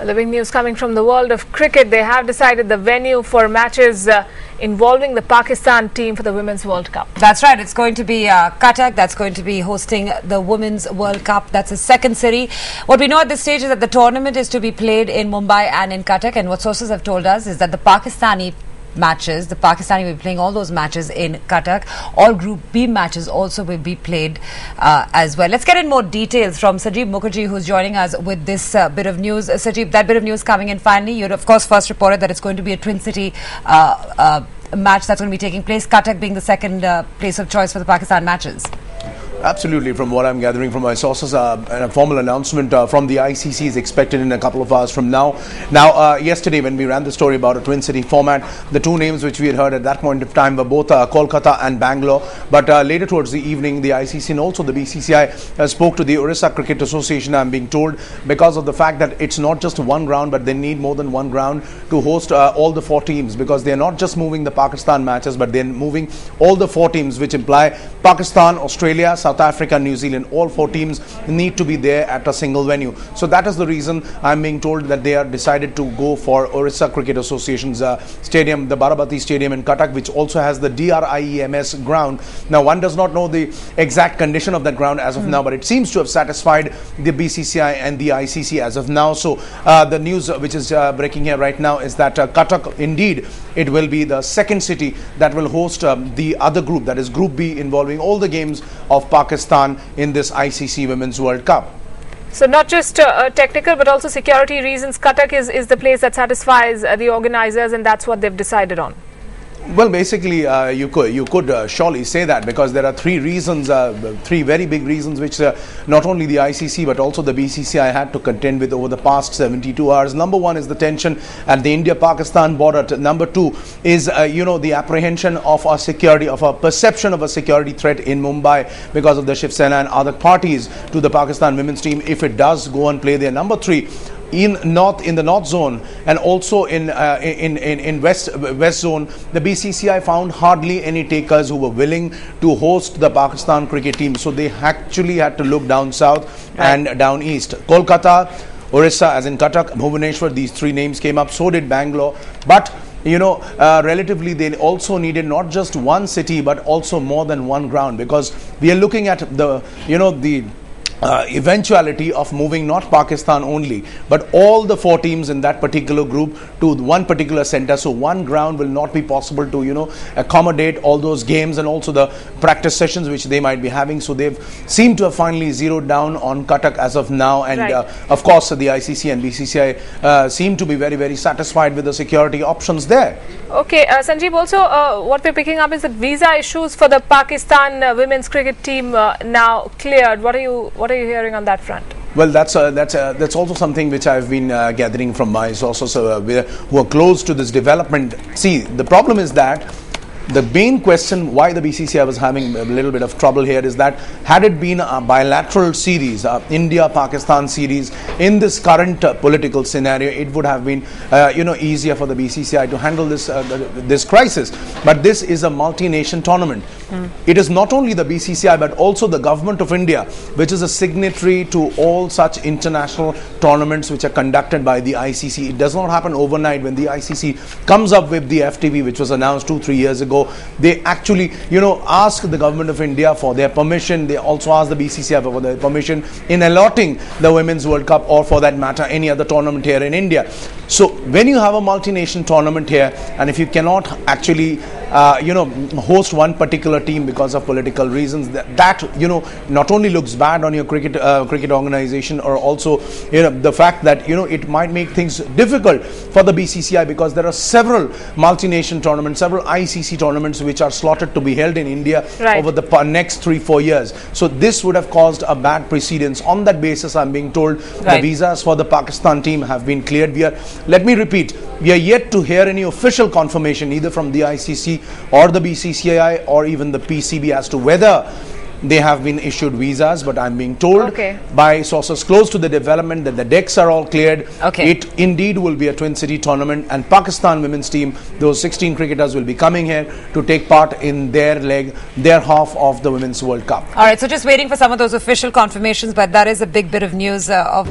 The big news coming from the world of cricket. They have decided the venue for matches involving the Pakistan team for the Women's World Cup. That's right. It's going to be Cuttack. That's going to be hosting the Women's World Cup. That's a second city. What we know at this stage is that the tournament is to be played in Mumbai and in Cuttack. And what sources have told us is that the Pakistani will be playing all those matches in Cuttack. All Group B matches also will be played as well. Let's get in more details from Sajib Mukherjee, who's joining us with this bit of news. Sajib, that bit of news coming in finally. You of course first reported that it's going to be a twin city match that's going to be taking place, Cuttack being the second place of choice for the Pakistan matches. Absolutely. From what I'm gathering from my sources, a formal announcement from the ICC is expected in a couple of hours from now. Now, yesterday when we ran the story about a twin city format, the two names which we had heard at that point of time were both Kolkata and Bangalore. But later towards the evening, the ICC and also the BCCI spoke to the Orissa Cricket Association, I'm being told, because of the fact that it's not just one ground, but they need more than one ground to host all the four teams, because they're not just moving the Pakistan matches, but they're moving all the four teams, which imply Pakistan, Australia, South Africa, New Zealand. All four teams need to be there at a single venue. So that is the reason I'm being told that they are decided to go for Orissa Cricket Association's stadium, the Barabati Stadium in Cuttack, which also has the DRIEMS ground. Now, one does not know the exact condition of that ground as of now, but it seems to have satisfied the BCCI and the ICC as of now. So the news which is breaking here right now is that Cuttack, indeed, it will be the second city that will host the other group, that is Group B, involving all the games of Pakistan in this ICC Women's World Cup. So not just technical but also security reasons, Cuttack is the place that satisfies the organizers, and that's what they've decided on. Well, basically, you could surely say that, because there are three reasons, three very big reasons, which not only the ICC but also the BCCI had to contend with over the past 72 hours. Number one is the tension at the India-Pakistan border. Number two is, the apprehension of a security, of a perception of a security threat in Mumbai because of the Shiv Sena and other parties to the Pakistan women's team if it does go and play there. Number three, in the north zone and also in west zone, the BCCI found hardly any takers who were willing to host the Pakistan cricket team. So they actually had to look down south and down east. Kolkata, Orissa, as in Cuttack, Bhubaneswar, these three names came up. So did Bangalore. But relatively, they also needed not just one city but also more than one ground, because we are looking at the eventuality of moving not Pakistan only but all the four teams in that particular group to one particular center. So one ground will not be possible to accommodate all those games and also the practice sessions which they might be having. So they've seemed to have finally zeroed down on Cuttack as of now, and of course the ICC and BCCI seem to be very, very satisfied with the security options there. Okay, Sanjeev, also what we're picking up is that visa issues for the Pakistan women's cricket team now cleared. What are you hearing on that front? Well, that's also something which I've been gathering from my sources who are close to this development. See, the problem is that the main question why the BCCI was having a little bit of trouble here is that had it been a bilateral series, India-Pakistan series, in this current political scenario, it would have been easier for the BCCI to handle this crisis. But this is a multi-nation tournament. It is not only the BCCI but also the government of India, which is a signatory to all such international tournaments which are conducted by the ICC. It does not happen overnight. When the ICC comes up with the FTV, which was announced 2-3 years ago, they actually ask the government of India for their permission. They also ask the BCCI for their permission in allotting the Women's World Cup, or for that matter any other tournament here in India. So when you have a multi-nation tournament here, and if you cannot actually host one particular team because of political reasons, that not only looks bad on your cricket organization, or also the fact that it might make things difficult for the BCCI, because there are several multi-nation tournaments, several ICC tournaments which are slotted to be held in India over the next 3-4 years. So this would have caused a bad precedence. On that basis, I'm being told the visas for the Pakistan team have been cleared. Let me repeat, we are yet to hear any official confirmation either from the ICC or the BCCI or even the PCB as to whether they have been issued visas, but I'm being told by sources close to the development that the decks are all cleared. It indeed will be a twin city tournament, and Pakistan women's team, those 16 cricketers, will be coming here to take part in their half of the Women's World Cup. All right, so just waiting for some of those official confirmations, but that is a big bit of news of